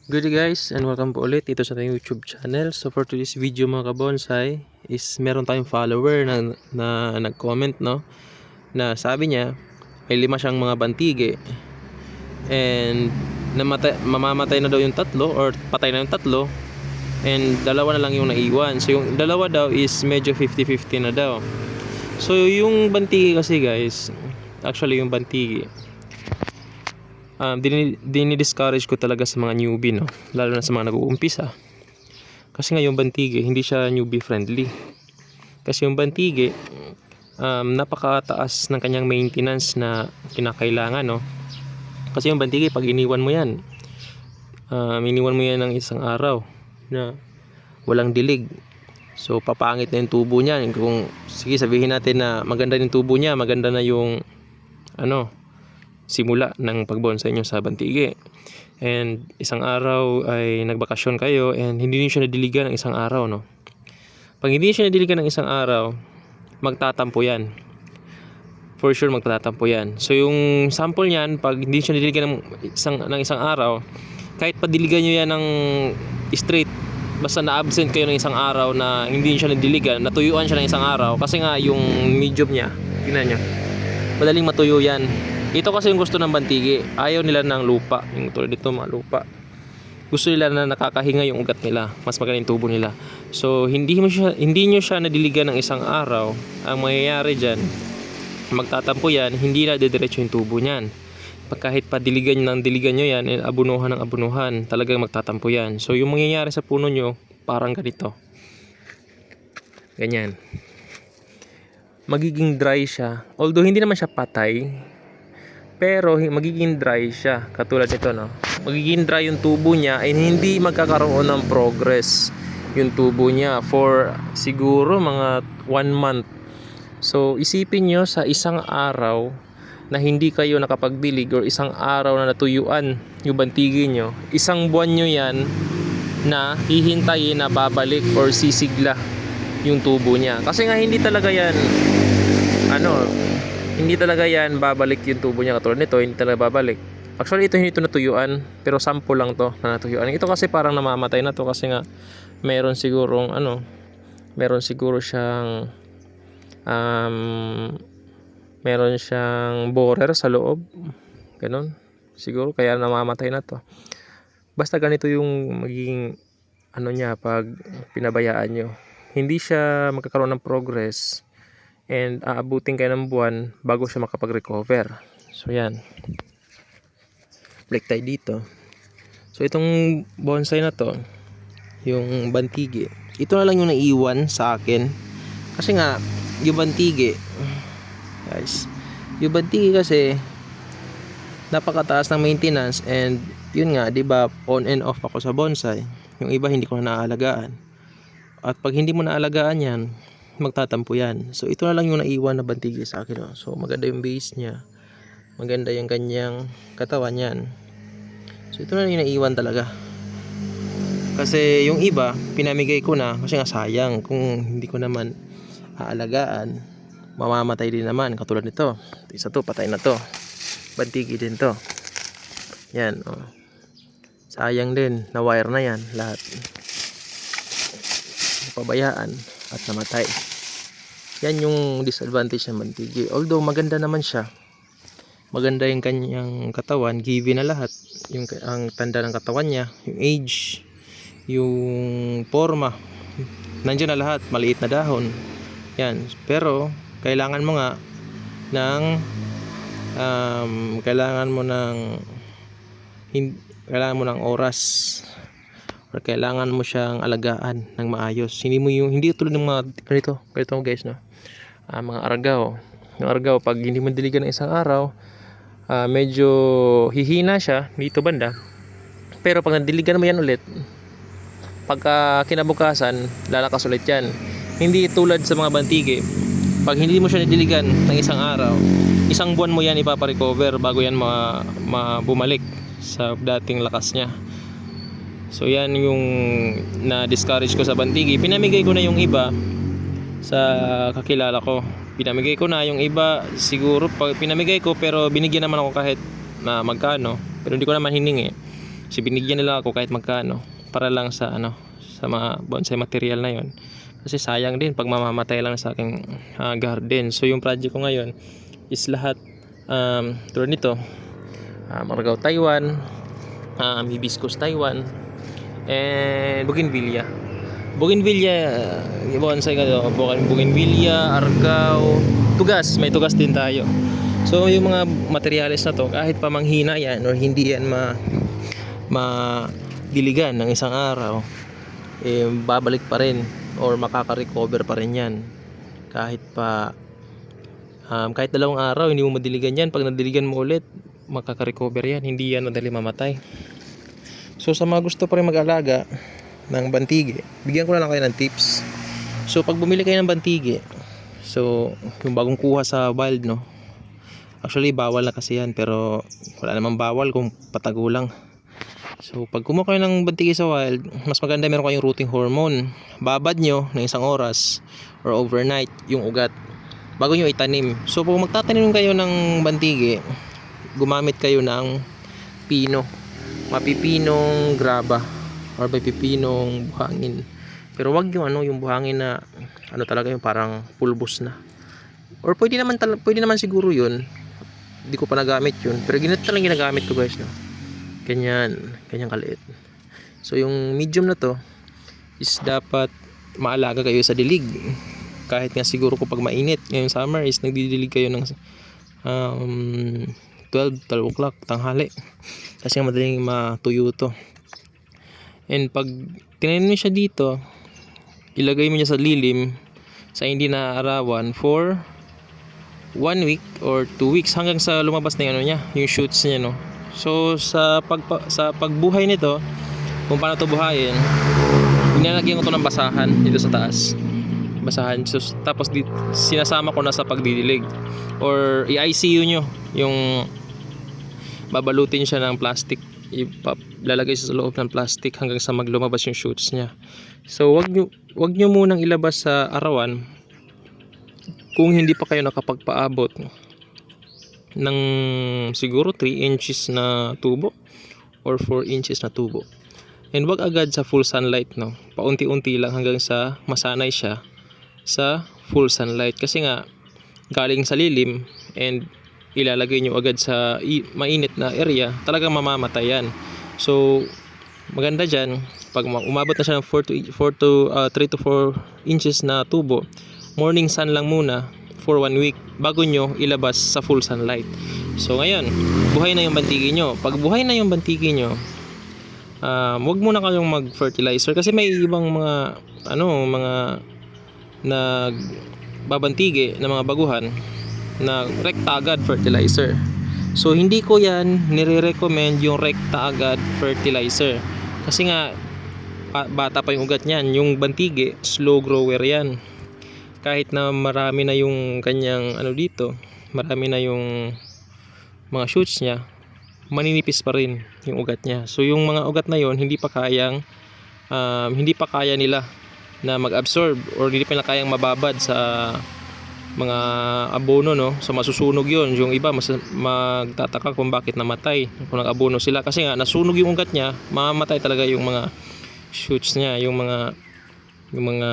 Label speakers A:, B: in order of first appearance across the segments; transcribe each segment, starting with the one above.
A: Good day guys, and welcome po ulit dito sa ating YouTube channel. So for today's video mga kabonsai is meron tayong follower na nag-comment, no, na sabi niya may 5 siyang mga bantige and mamamatay na daw yung tatlo or patay na yung tatlo and dalawa na lang yung naiwan. So yung dalawa daw is medyo 50-50 na daw. So yung bantige kasi guys, actually yung bantige dini-discourage ko talaga sa mga newbie, no? Lalo na sa mga nag-uumpisa. Kasi nga yung bantige, hindi siya newbie friendly. Kasi yung bantige, napakataas ng kanyang maintenance na kinakailangan, no? Kasi yung bantige, pag iniwan mo yan ng isang araw na walang dilig, so papangit na yung tubo niya. Kung sige, sabihin natin na maganda yung tubo niya, maganda na yung simula ng pagbonsai nyo sa bantige, and isang araw ay nagbakasyon kayo and hindi niyo siya nadiligan ng isang araw, no? Pag hindi siya nadiligan ng isang araw, magtatampo yan. For sure magtatampo yan. So yung sample niyan, pag hindi siya nadiligan ng isang araw, kahit padiligan nyo yan ng straight, basta na-absent kayo ng isang araw na hindi siya nadiligan, natuyuan siya ng isang araw, kasi nga yung medium niya, tingnan nyo, madaling matuyo yan. Ito kasi yung gusto ng bantige. Ayaw nila ng lupa. Yung tulad dito, mga lupa. Gusto nila na nakakahinga yung ugat nila. Mas maganda yung tubo nila. So, hindi nyo siya nadiligan ng isang araw. Ang mangyayari dyan, magtatampo yan, hindi na didiretso yung tubo niyan. Kahit pa diligan nyo yan, abunuhan ng abunuhan, talagang magtatampo yan. So, yung mangyayari sa puno nyo, parang ganito. Ganyan. Magiging dry siya. Although, hindi naman siya patay, pero magiging dry siya, katulad nito, no? Magiging dry yung tubo niya and hindi magkakaroon ng progress yung tubo niya for siguro mga 1 month. So isipin nyo, sa isang araw na hindi kayo nakapagdilig or isang araw na natuyuan yung bantige nyo, isang buwan nyo yan na hihintayin na babalik or sisigla yung tubo niya. Kasi nga hindi talaga yan babalik yung tubo niya. Katulad nito, hindi talaga babalik. Actually, ito hindi ito natuyuan, pero sample lang to na natuyuan. Ito kasi parang namamatay na to kasi nga meron siguro siyang meron siyang borer sa loob. Ganun. Siguro kaya namamatay na to. Basta ganito yung magiging niya pag pinabayaan nyo. Hindi siya magkakaroon ng progress and aabutin kayo ng buwan bago siya makapag-recover. So yan, balik tayo dito. So itong bonsai na to, yung bantige, ito na lang yung naiwan sa akin. Kasi nga yung bantige guys, yung bantige kasi napakataas ng maintenance, and yun nga, diba, on and off ako sa bonsai. Yung iba hindi ko na naalagaan, at pag hindi mo naalagaan yan, magtatampo yan. So ito na lang yung naiwan na bantige sa akin, no? So maganda yung base niya, maganda yung kanyang katawan yan. So ito na lang yung naiwan talaga, kasi yung iba pinamigay ko na kasi nga sayang kung hindi ko naman aalagaan, mamamatay din naman. Katulad nito, isa to, patay na to, bantige din to, yan, oh. Sayang din, na wire na yan lahat, pabayaan at namatay. Yan yung disadvantage ng bantige. Although maganda naman siya, maganda yung kanyang katawan, given na lahat, yung ang tanda ng katawan niya, yung age, yung forma, nandiyan na lahat, maliit na dahon yan. Pero kailangan mo nga ng kailangan mo ng oras, or kailangan mo siyang alagaan ng maayos. Hindi tulad ng mga ganito guys, no? Mga aragaw. Yung aragaw, pag hindi mo diligan ng isang araw, medyo hihina siya dito banda. Pero pag nadiligan mo yan ulit, pagka kinabukasan, lalakas ulit yan. Hindi tulad sa mga bantige, pag hindi mo siya nadiligan ng isang araw, isang buwan mo yan ipaparecover bago yan bumalik sa dating lakas niya. So yan yung na-discourage ko sa bantige. Pinamigay ko na yung iba sa kakilala ko. Pinamigay ko na yung iba, siguro pinamigay ko, pero binigyan naman ako kahit na magkano, pero hindi ko naman hiningi. So binigyan nila ako kahit magkano para lang sa sa mga bonsai material na yon. Kasi sayang din pag mamamatay lang sa aking garden. So yung project ko ngayon is lahat tulad nito, Maragao Taiwan, Hibiscus Taiwan, and Bougainvillea. Bonsai ka do, Bougainvillea, Argao, tugas, may tugas din tayo. So yung mga materials na to, kahit pa manghina yan or hindi yan madiligan ng isang araw, babalik pa rin or makaka-recover pa rin yan. Kahit pa kahit 2 araw hindi mo madiligan yan, pag nadiligan mo ulit, makaka-recover yan, hindi yan madali mamatay. So sa mga gusto pa rin mag-alaga ng bantige, bigyan ko na lang kayo ng tips. So pag bumili kayo ng bantige, so yung bagong kuha sa wild, no, actually bawal na kasi yan, pero wala namang bawal kung patago lang. So pag kumuha kayo ng bantige sa wild, mas maganda meron kayong rooting hormone. Babad nyo ng 1 oras or overnight yung ugat bago nyo itanim. So pag magtatanim kayo ng bantige, gumamit kayo ng pino, mapipinong graba or mapipinong buhangin. Pero wag yung yung buhangin na talaga yung parang pulbos na. Or pwede naman siguro yun. Hindi ko pa nagamit yun, pero ganito lang ginagamit ko, guys, no. Ganyan kaliit. So yung medium na to is dapat maalaga kayo sa dilig. Kahit nga siguro kapag mainit ngayong summer is nagdidilig kayo ng 12 o'clock tanghali, kasi madaling matuyo to. And pag tinanim mo siya dito, ilagay mo niya sa lilim, sa hindi na arawan for 1 week or 2 weeks hanggang sa lumabas na yung niya, yung shoots niya, no. So sa pagbuhay nito, kung paano to buhayin, nilalagyan ko to ng basahan dito sa taas. Basahan. So, tapos sinasama ko na sa pagdidilig. Or i-ICU nyo, yung babalutin siya ng plastic, lalagay sa loob ng plastic hanggang sa maglumabas yung shoots niya. So wag nyo munang ilabas sa arawan kung hindi pa kayo nakapagpaabot ng siguro 3 inches na tubo or 4 inches na tubo. And wag agad sa full sunlight, no. Paunti-unti lang hanggang sa masanay siya sa full sunlight, kasi nga galing sa lilim and ilalagay nyo agad sa mainit na area, talagang mamamatay yan. So maganda dyan, pag umabot na siya ng 3 to 4 inches na tubo, morning sun lang muna for 1 week bago nyo ilabas sa full sunlight. So ngayon, buhay na yung bantigi nyo. Pag buhay na yung bantigi nyo, wag muna kayong mag-fertilizer, kasi may ibang mga mga nagbabantige na mga baguhan na rekta agad fertilizer. So hindi ko yan nire-recommend yung rekta agad fertilizer, kasi nga bata pa yung ugat niyan. Yung bantige slow grower yan. Kahit na marami na yung kanyang dito, marami na yung mga shoots niya, maninipis pa rin yung ugat niya. So yung mga ugat na yon hindi pa kaya nila na mag-absorb, or hindi pa nila kayang mababad sa mga abono, no. So masusunog yon. Yung iba magtataka kung bakit namatay kung nag-abono sila, kasi nga nasunog yung ugat niya, mamamatay talaga yung mga shoots niya, yung mga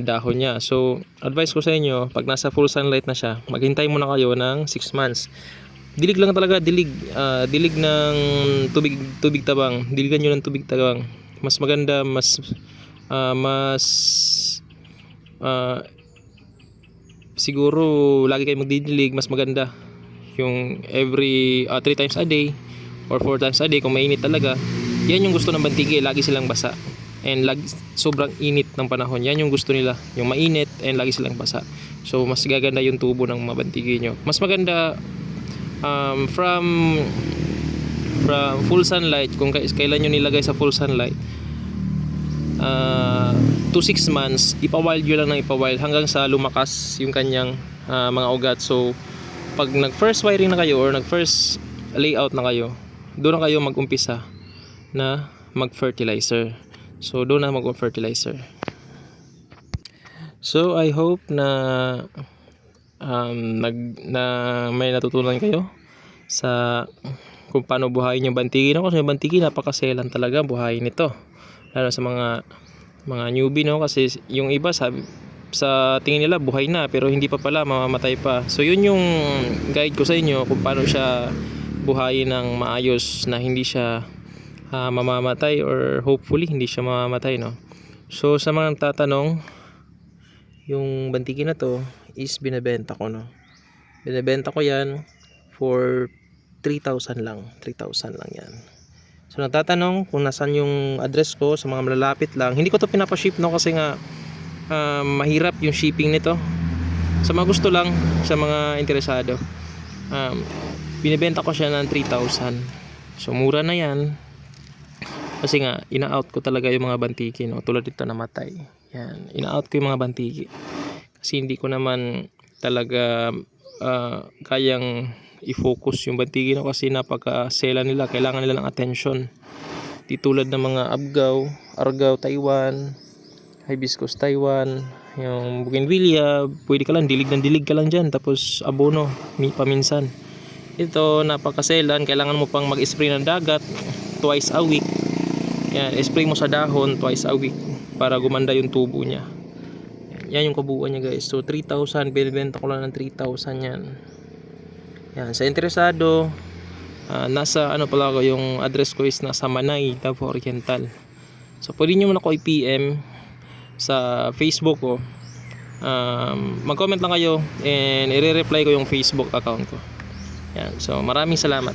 A: dahon niya. So advice ko sa inyo, pag nasa full sunlight na siya, maghintay muna kayo ng 6 months. Dilig lang talaga, dilig ng tubig tabang. Diligan nyo ng tubig tabang. Mas maganda, siguro lagi kayo magdidilig, mas maganda yung every 3 times a day or 4 times a day kung mainit talaga. Yan yung gusto ng bantige, lagi silang basa and sobrang init ng panahon. Yan yung gusto nila, yung mainit and lagi silang basa. So mas gaganda yung tubo ng mga bantige nyo. Mas maganda from full sunlight, kung kailan nyo nilagay sa full sunlight, 2 to 6 months, ipa-wild nyo lang ng ipa-wild hanggang sa lumakas yung kanyang mga ugat. So pag nag-first wiring na kayo or nag-first layout na kayo, doon na kayo mag-umpisa na mag-fertilizer. So doon na mag-fertilizer. So I hope na may natutunan kayo sa kung paano buhayin yung bantigi, no? Kasi yung bantigi napakaselan talaga buhayin ito, lalo sa mga newbie, no? Kasi yung iba sa tingin nila buhay na pero hindi pa pala, mamamatay pa. So yun yung guide ko sa inyo kung paano siya buhayin ng maayos na hindi siya mamamatay, or hopefully hindi siya mamamatay, no? So sa mga nagtatanong, yung bantigi na to is binebenta ko, no? Binebenta ko yan for 3,000 lang. 3,000 lang yan. So nagtatanong kung nasan yung address ko, sa mga malalapit lang. Hindi ko to pinapaship, no? Kasi nga mahirap yung shipping nito. Sa mga gusto lang, sa mga interesado, binibenta ko siya ng 3,000. So mura na yan. Kasi nga ina-out ko talaga yung mga bantigi, no? Tulad dito namatay. Yan, ina-out ko yung mga bantigi. Kasi hindi ko naman talaga kayang i-focus yung bantigi, no? Kasi napaka-sela nila, kailangan nila ng attention. Di tulad ng mga abgaw, argaw Taiwan, hibiscus Taiwan, yung bougainvillea, pwede ka lang dilig ng dilig ka lang dyan, tapos abono paminsan. Ito napakaselan, kailangan mo pang mag-spray ng dagat twice a week. Yan, spray mo sa dahon twice a week para gumanda yung tubo niya. Yan yung kabuuan niya, guys. So 3,000, binibenta ko lang ng 3,000 yan. Yan, sa interesado, nasa ano pala ako, yung address ko is nasa Manay, Davao Oriental. So pwede nyo muna ako i-PM sa Facebook ko. Mag-comment lang kayo and i-reply ko yung Facebook account ko. Yan, so maraming salamat.